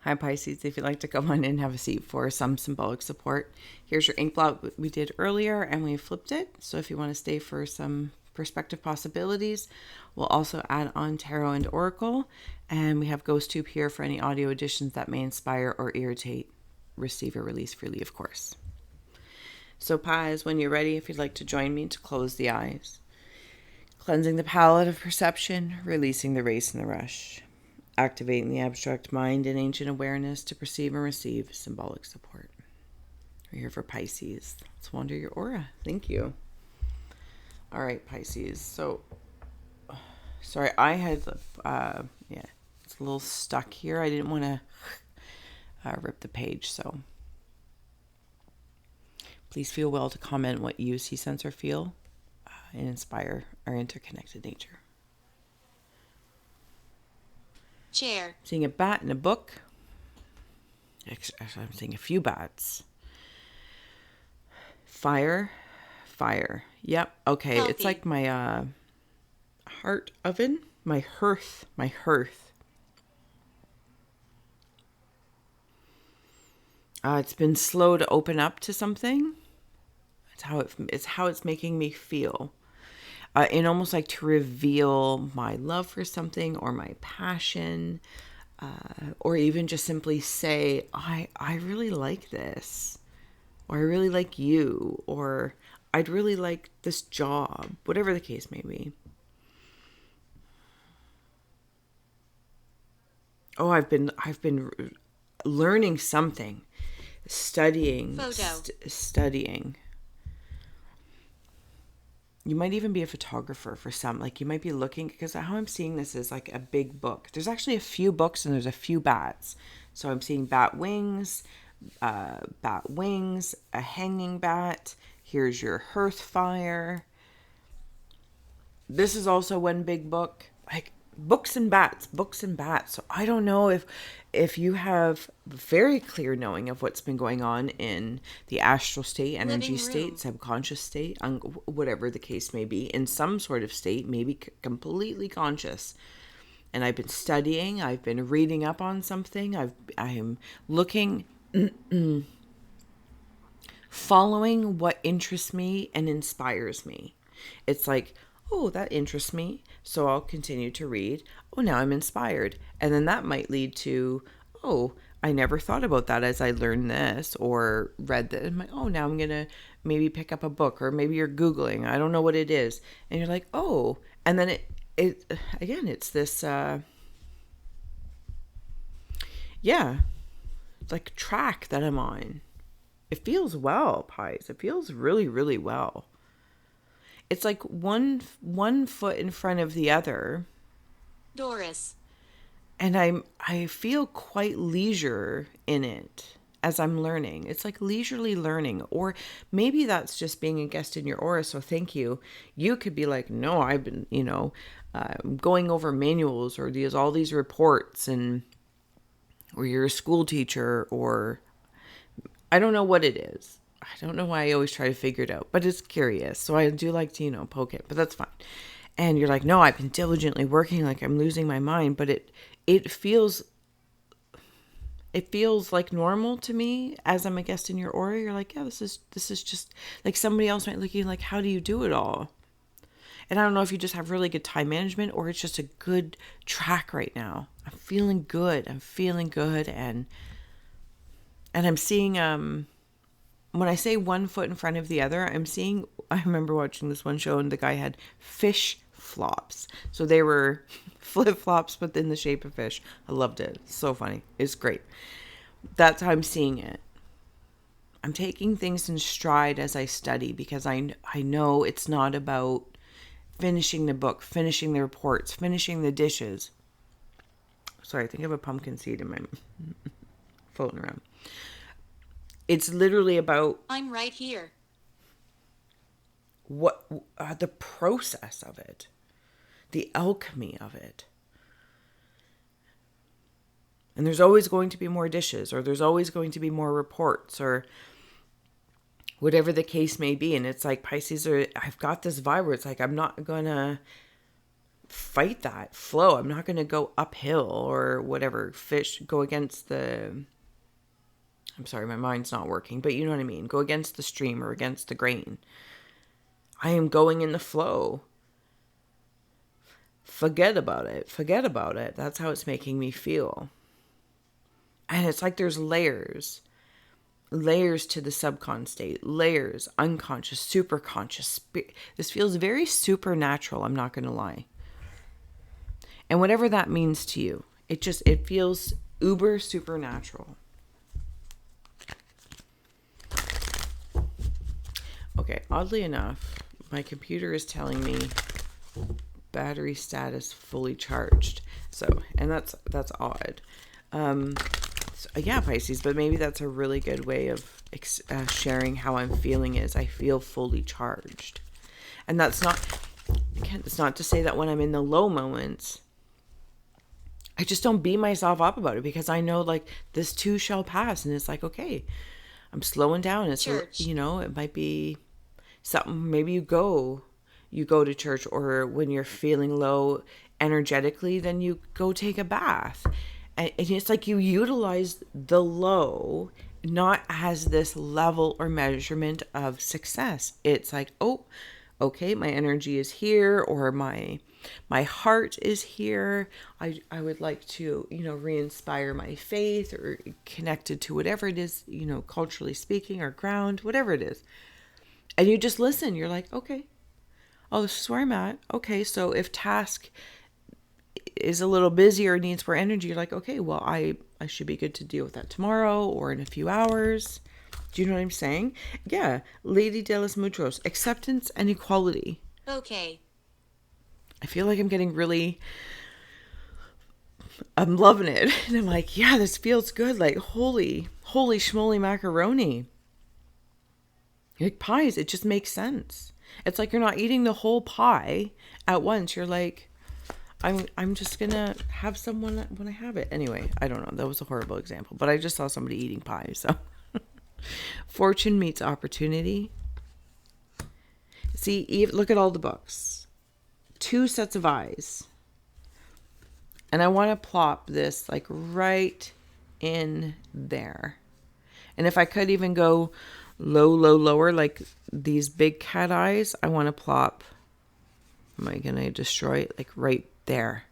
Hi Pisces, if you'd like to come on in, have a seat for some symbolic support. Here's your ink blot we did earlier and we flipped it. So if you want to stay for some perspective possibilities, we'll also add on tarot and oracle. And we have ghost tube here for any audio additions that may inspire or irritate. Receive or release freely, of course. So Pies, when you're ready, if you'd like to join me to close the eyes. Cleansing the palette of perception, releasing the race and the rush. Activating the abstract mind and ancient awareness to perceive and receive symbolic support. We're here for Pisces. Let's wander your aura. Thank you. All right, Pisces. So, sorry, I had, it's a little stuck here. I didn't want to rip the page, so please feel well to comment what you see, sense, or feel and inspire our interconnected nature. Chair. Seeing a bat in a book. Actually, I'm seeing a few bats. Fire. Yep. Okay. Healthy. It's like my heart oven. My hearth. It's been slow to open up to something. It's how it's making me feel. And almost like to reveal my love for something or my passion, or even just simply say, I really like this, or I really like you, or I'd really like this job, whatever the case may be. Oh, I've been learning something, studying. You might even be a photographer for some. Like you might be looking, because how I'm seeing this is like a big book. There's actually a few books and there's a few bats. So I'm seeing bat wings, a hanging bat. Here's your hearth fire. This is also one big book. Like books and bats. So I don't know if you have very clear knowing of what's been going on in the astral state, energy state, subconscious state, whatever the case may be, in some sort of state, maybe completely conscious. And I've been studying, I've been reading up on something, I'm looking, following what interests me and inspires me. It's like, oh, that interests me, so I'll continue to read. Oh, now I'm inspired. And then that might lead to, oh, I never thought about that as I learned this or read that. I'm like, oh, now I'm going to maybe pick up a book, or maybe you're Googling. I don't know what it is. And you're like, oh, and then it again, it's this, like track that I'm on. It feels well, Pies. It feels really, really well. It's like one foot in front of the other. Doris. And I feel quite leisure in it as I'm learning. It's like leisurely learning. Or maybe that's just being a guest in your aura, so thank you. You could be like, no, I've been, going over manuals or all these reports, or you're a school teacher, or I don't know what it is. I don't know why I always try to figure it out, but it's curious. So I do like to, poke it, but that's fine. And you're like, no, I've been diligently working, like I'm losing my mind, but it feels like normal to me as I'm a guest in your aura. You're like, yeah, this is just like somebody else might look at you like, how do you do it all? And I don't know if you just have really good time management or it's just a good track right now. I'm feeling good. And I'm seeing, when I say one foot in front of the other, I remember watching this one show and the guy had fish flops. So they were flip-flops, but in the shape of fish. I loved it. It's so funny. It's great. That's how I'm seeing it. I'm taking things in stride as I study, because I know it's not about finishing the book, finishing the reports, finishing the dishes. Sorry, I think I have a pumpkin seed in my floating around. It's literally about, I'm right here. What the process of it, the alchemy of it. And there's always going to be more dishes, or there's always going to be more reports, or whatever the case may be. And it's like Pisces I've got this vibe where it's like, I'm not going to fight that flow. I'm not going to go uphill or whatever, go against the, I'm sorry, my mind's not working, but you know what I mean? Go against the stream or against the grain. I am going in the flow. Forget about it. Forget about it. That's how it's making me feel. And it's like there's layers to the subcon state, layers, unconscious, superconscious. This feels very supernatural, I'm not going to lie. And whatever that means to you, it feels uber supernatural. Okay, oddly enough, my computer is telling me battery status fully charged. So, and that's odd. Yeah, Pisces, but maybe that's a really good way of sharing how I'm feeling is I feel fully charged. And that's not, again, it's not to say that when I'm in the low moments, I just don't beat myself up about it, because I know like this too shall pass. And it's like, okay, I'm slowing down. It's, you know, it might be something, maybe you go to church, or when you're feeling low energetically, then you go take a bath. And it's like you utilize the low not as this level or measurement of success. It's like, oh, okay, my energy is here, or my heart is here. I would like to, you know, re-inspire my faith, or connected to whatever it is, you know, culturally speaking, or ground, whatever it is. And you just listen. You're like, okay, oh, this is where I'm at. Okay, so if task is a little busy or needs more energy, you're like, okay, well, I should be good to deal with that tomorrow or in a few hours. Do you know what I'm saying? Yeah. Lady de los Muchos. Acceptance and equality. Okay. I feel like I'm getting really, I'm loving it. And I'm like, yeah, this feels good. Like, holy schmoly macaroni. Like pies, it just makes sense. It's like you're not eating the whole pie at once. You're like, I'm just gonna have someone when I have it. Anyway, I don't know. That was a horrible example, but I just saw somebody eating pie. So, fortune meets opportunity. See, look at all the books. 2 sets of eyes, and I want to plop this like right in there. And if I could even go lower, like these big cat eyes, I want to plop. Am I gonna destroy it? Like right there.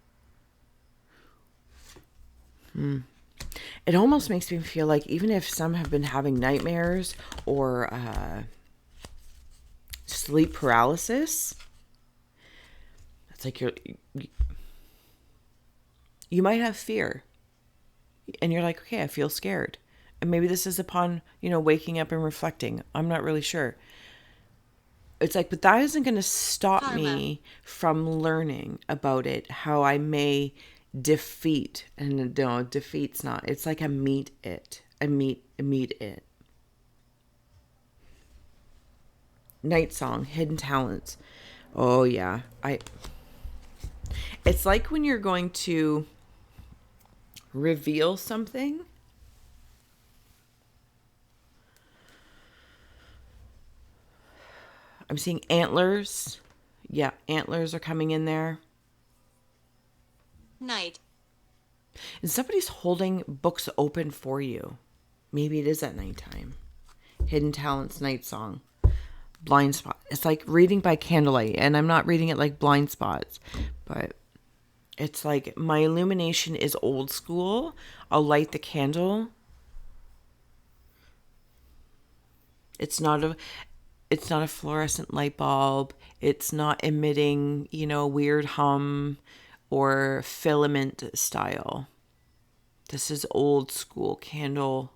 It almost makes me feel like, even if some have been having nightmares or sleep paralysis, it's like you might have fear, and you're like, okay, I feel scared, and maybe this is upon, you know, waking up and reflecting. I'm not really sure. It's like, but that isn't going to stop me from learning about it, how I may defeat. And no, defeat's not. It's like I meet it. Meet it. Night Song, Hidden Talents. Oh, yeah. It's like when you're going to reveal something. I'm seeing antlers. Yeah, antlers are coming in there. Night. And somebody's holding books open for you. Maybe it is at nighttime. Hidden Talents, Night Song. Blind Spot. It's like reading by candlelight. And I'm not reading it like blind spots. But it's like my illumination is old school. I'll light the candle. It's not a fluorescent light bulb. It's not emitting, you know, weird hum or filament style. This is old school candle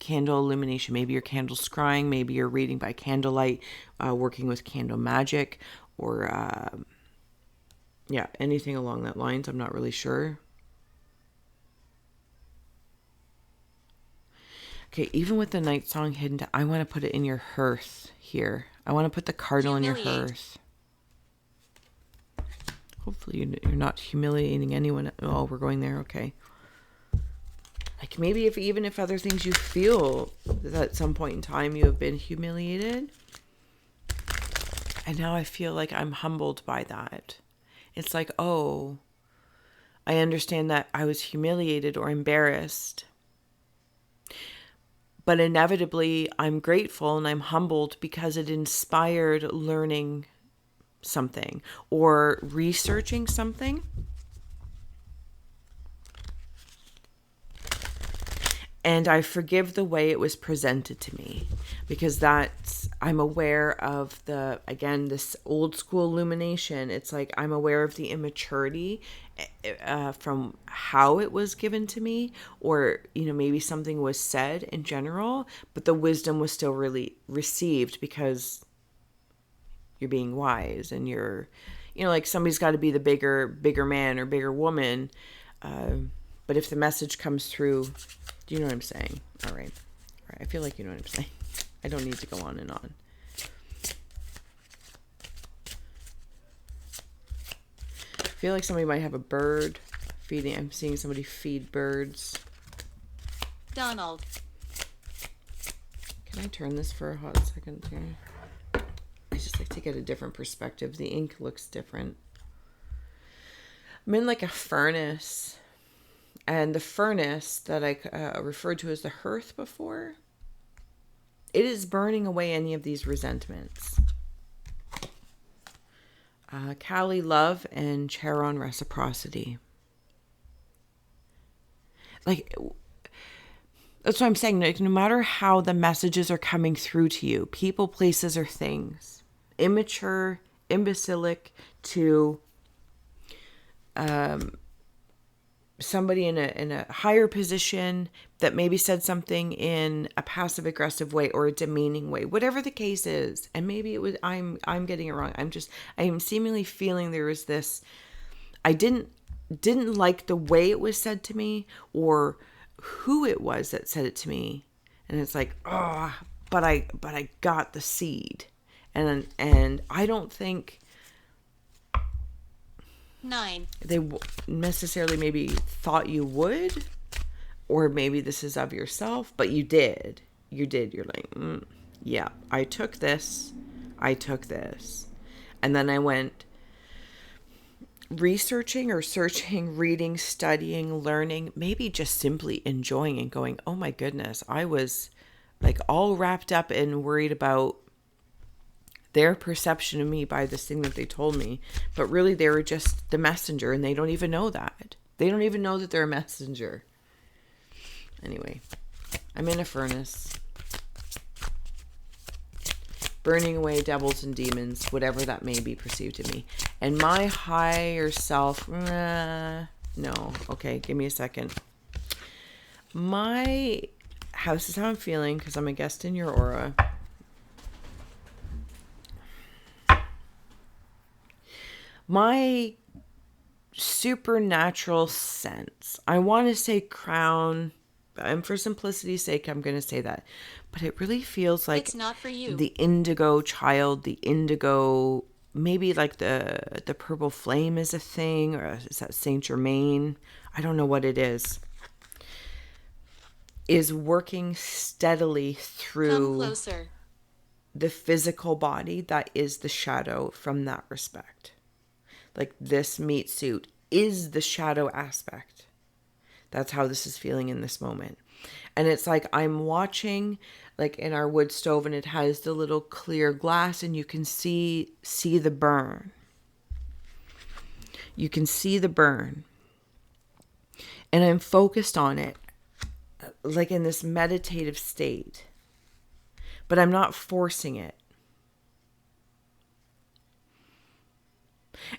illumination. Maybe you're candle scrying. Maybe you're reading by candlelight, working with candle magic, or anything along that lines. I'm not really sure. Okay, even with the Night Song hidden, I want to put it in your hearth here. I want to put the cardinal in your hearth. Hopefully you're not humiliating anyone. Oh, we're going there. Okay. Like maybe even if other things you feel that at some point in time you have been humiliated. And now I feel like I'm humbled by that. It's like, oh, I understand that I was humiliated or embarrassed. But inevitably, I'm grateful and I'm humbled because it inspired learning something or researching something. And I forgive the way it was presented to me, because I'm aware of this old school illumination. It's like I'm aware of the immaturity from how it was given to me, or, maybe something was said in general, but the wisdom was still really received because you're being wise and you're, like somebody's got to be the bigger man or bigger woman. But if the message comes through, do you know what I'm saying? All right. I feel like you know what I'm saying. I don't need to go on and on. I feel like somebody might have a bird feeding. I'm seeing somebody feed birds. Donald. Can I turn this for a hot second here? I just like to get a different perspective. The ink looks different. I'm in like a furnace. And the furnace that I referred to as the hearth before, it is burning away any of these resentments. Kali, love, and Charon, reciprocity. Like, that's what I'm saying. Like, no matter how the messages are coming through to you, people, places, or things, immature, imbecilic, to somebody in a higher position that maybe said something in a passive aggressive way or a demeaning way, whatever the case is. And maybe it was, I'm getting it wrong. I am seemingly feeling there is this, I didn't like the way it was said to me or who it was that said it to me. And it's like, oh, but I got the seed. And I don't think 9. they necessarily maybe thought you would, or maybe this is of yourself, but you did. You're like, yeah, I took this. And then I went researching or searching, reading, studying, learning, maybe just simply enjoying and going, oh my goodness, I was like all wrapped up and worried about their perception of me by this thing that they told me, but really they were just the messenger, and they don't even know that. They don't even know that they're a messenger. Anyway, I'm in a furnace, burning away devils and demons, whatever that may be perceived to me. And my higher self, no, okay, give me a second. My house is how I'm feeling because I'm a guest in your aura. My supernatural sense, I want to say crown, and for simplicity's sake, I'm going to say that. But it really feels like It's not for you. The indigo child, the indigo, maybe like the purple flame is a thing, or is that Saint Germain? I don't know what it is working steadily through Come closer. the physical body that is the shadow from that respect. Like this meat suit is the shadow aspect. That's how this is feeling in this moment. And it's like I'm watching, like in our wood stove, and it has the little clear glass, and you can see the burn. You can see the burn. And I'm focused on it, like in this meditative state. But I'm not forcing it.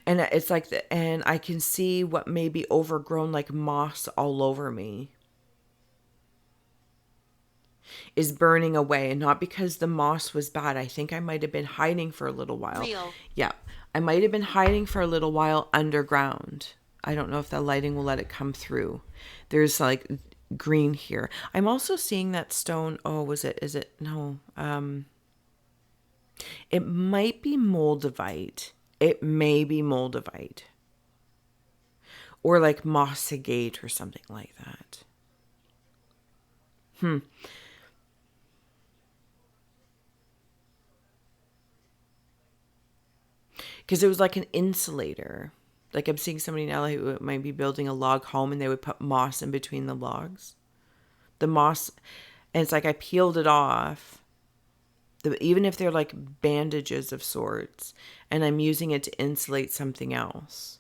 And it's like, and I can see what may be overgrown, like moss all over me, is burning away. And not because the moss was bad. I think I might have been hiding for a little while. Real. Yeah. I might have been hiding for a little while underground. I don't know if the lighting will let it come through. There's like green here. I'm also seeing that stone. Oh, is it? No. It might be moldavite. It may be moldavite. Or like mossagate or something like that. Because it was like an insulator. Like I'm seeing somebody now who might be building a log home and they would put moss in between the logs. The moss, and it's like I peeled it off, even if they're like bandages of sorts, and I'm using it to insulate something else.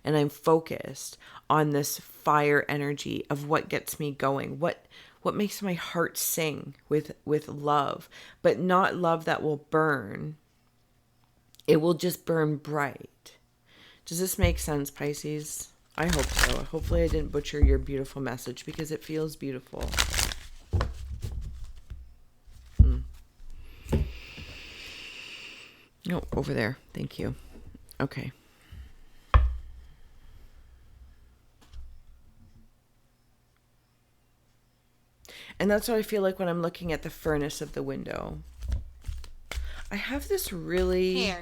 And I'm focused on this fire energy of what gets me going, what makes my heart sing with love, but not love that will burn. It will just burn bright. Does this make sense, Pisces? I hope so. Hopefully I didn't butcher your beautiful message because it feels beautiful. No, over there. Thank you. Okay. And that's what I feel like when I'm looking at the furnace of the window. I have this really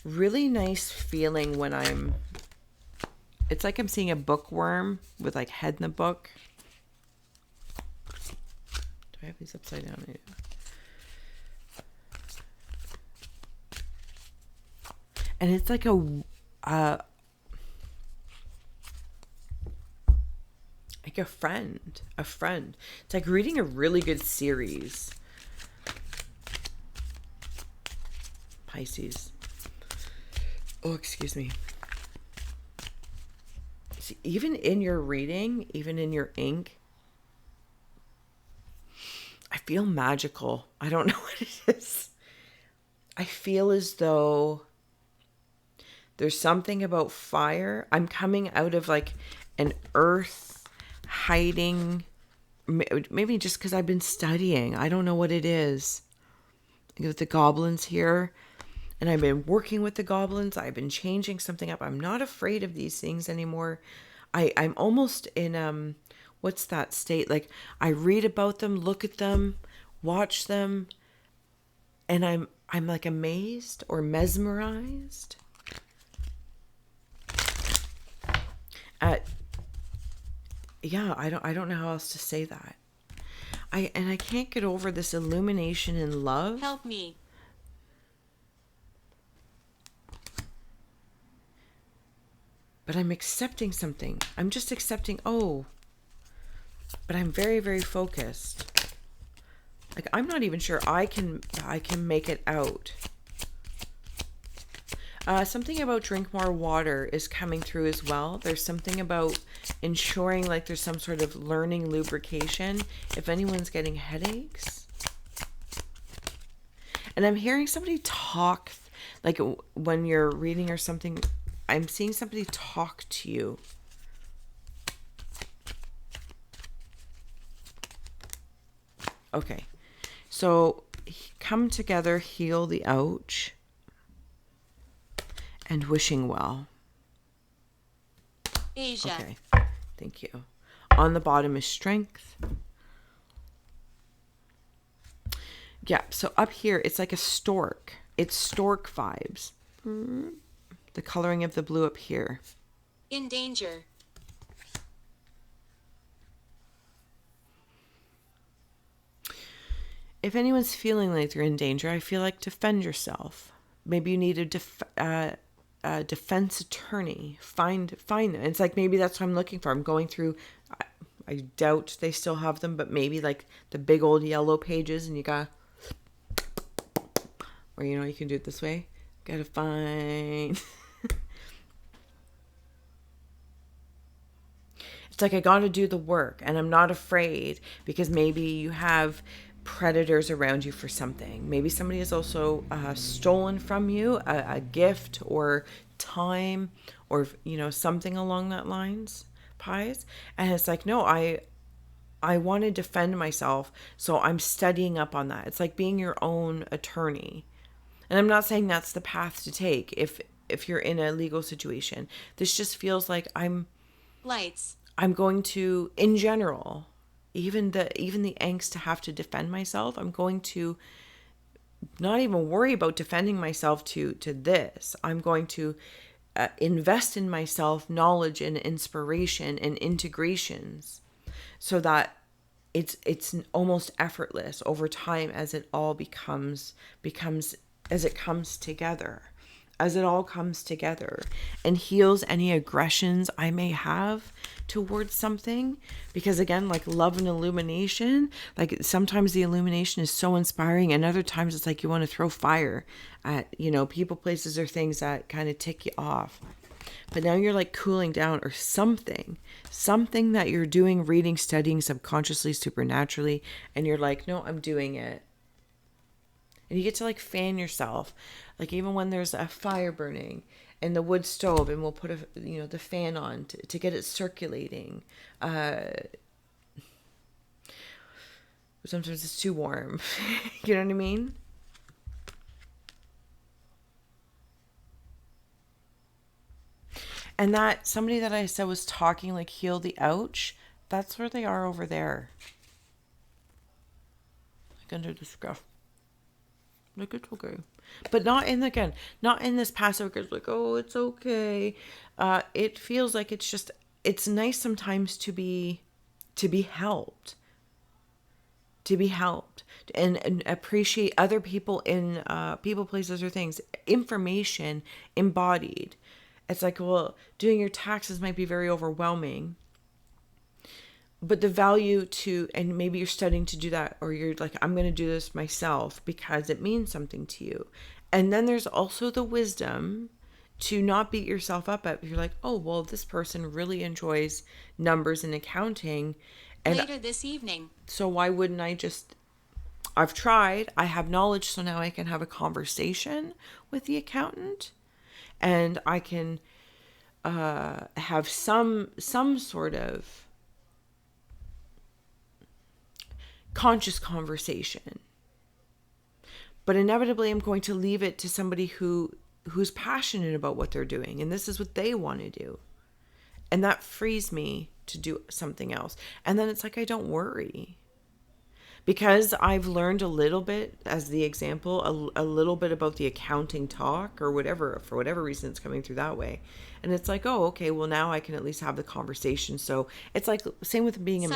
nice feeling when it's like I'm seeing a bookworm with like head in the book. Do I have these upside down? And it's like a friend. It's like reading a really good series. Pisces. Oh, excuse me. See, even in your reading, even in your ink, I feel magical. I don't know what it is. I feel as though there's something about fire. I'm coming out of like an earth hiding, maybe just because I've been studying. I don't know what it is. With the goblins here, and I've been working with the goblins. I've been changing something up. I'm not afraid of these things anymore. I'm almost in what's that state? Like I read about them, look at them, watch them, and I'm like amazed or mesmerized at, yeah, I don't know how else to say that. I can't get over this illumination in love. Help me. But I'm accepting something. I'm just accepting, but I'm very, very focused. Like I'm not even sure I can make it out. Something about drink more water is coming through as well. There's something about ensuring like there's some sort of learning lubrication if anyone's getting headaches. And I'm hearing somebody talk, like when you're reading or something, I'm seeing somebody talk to you. Okay. So come together, heal the ouch. And wishing well. Asia. Okay, thank you. On the bottom is strength. Yeah, so up here, it's like a stork. It's stork vibes. The coloring of the blue up here. In danger. If anyone's feeling like they're in danger, I feel like defend yourself. Maybe you need a defense attorney. Find them. It's like maybe that's what I'm looking for. I'm going through, I doubt they still have them, but maybe like the big old yellow pages, and you got, or you can do it this way. Gotta find. It's like I gotta do the work, and I'm not afraid because maybe you have predators around you for something. Maybe somebody has also stolen from you a gift or time or something along that lines, Pies. And it's like, no, I want to defend myself, so I'm studying up on that. It's like being your own attorney. And I'm not saying that's the path to take if you're in a legal situation. This just feels like I'm going to, in general, even the angst to have to defend myself, I'm going to not even worry about defending myself to this. I'm going to invest in myself knowledge and inspiration and integrations so that it's almost effortless over time as it all becomes as it comes together. as it all comes together and heals any aggressions I may have towards something. Because again, like love and illumination, like sometimes the illumination is so inspiring, and other times it's like you want to throw fire at, people, places, or things that kind of tick you off. But now you're like cooling down, or something that you're doing, reading, studying subconsciously, supernaturally, and you're like, no, I'm doing it. And you get to like fan yourself, like even when there's a fire burning in the wood stove, and we'll put the fan on to get it circulating. Sometimes it's too warm. You know what I mean? And that somebody that I said was talking like heal the ouch, that's where they are over there. Like under the scruff. Like it's okay. But not in this passive, like, oh, it's okay. It feels like it's nice sometimes to be helped. To be helped and appreciate other people in people, places, or things. Information embodied. It's like, well, doing your taxes might be very overwhelming, but the value and maybe you're studying to do that, or you're like, I'm going to do this myself because it means something to you. And then there's also the wisdom to not beat yourself up at, you're like, oh, well, this person really enjoys numbers and accounting. And later this evening. So why wouldn't I've tried, I have knowledge, so now I can have a conversation with the accountant. And I can have some sort of conscious conversation. But inevitably, I'm going to leave it to somebody who's passionate about what they're doing. And this is what they want to do. And that frees me to do something else. And then it's like, I don't worry. Because I've learned a little bit, as the example, a little bit about the accounting talk or whatever, for whatever reason it's coming through that way. And it's like, oh, okay, well now I can at least have the conversation. So it's like, same with being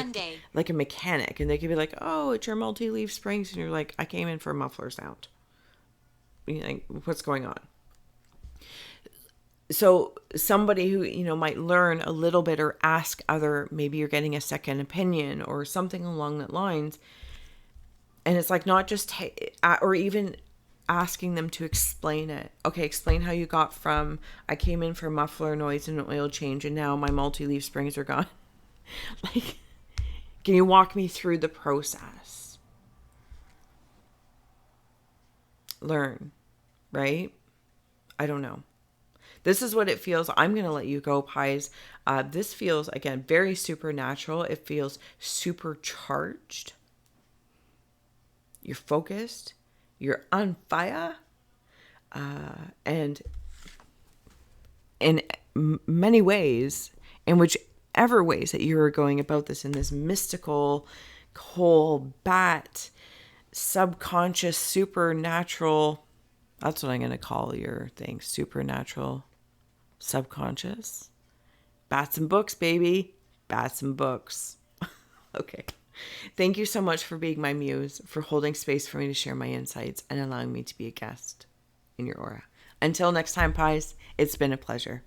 like a mechanic. And they could be like, oh, it's your multi-leaf springs. And you're like, I came in for a muffler sound. Like, what's going on? So somebody who, might learn a little bit or ask maybe you're getting a second opinion or something along that lines. And it's like not just, or even asking them to explain it. Okay, explain how you got from, I came in for muffler noise and an oil change and now my multi-leaf springs are gone. Like, can you walk me through the process? Learn, right? I don't know. This is what it feels. I'm going to let you go, Pies. This feels, again, very supernatural. It feels supercharged. You're focused, you're on fire, and in many ways, in whichever ways that you're going about this, in this mystical, whole bat, subconscious, supernatural, that's what I'm going to call your thing, supernatural, subconscious, bats and books, baby, bats and books. Okay. Thank you so much for being my muse, for holding space for me to share my insights and allowing me to be a guest in your aura. Until next time, Pies, it's been a pleasure.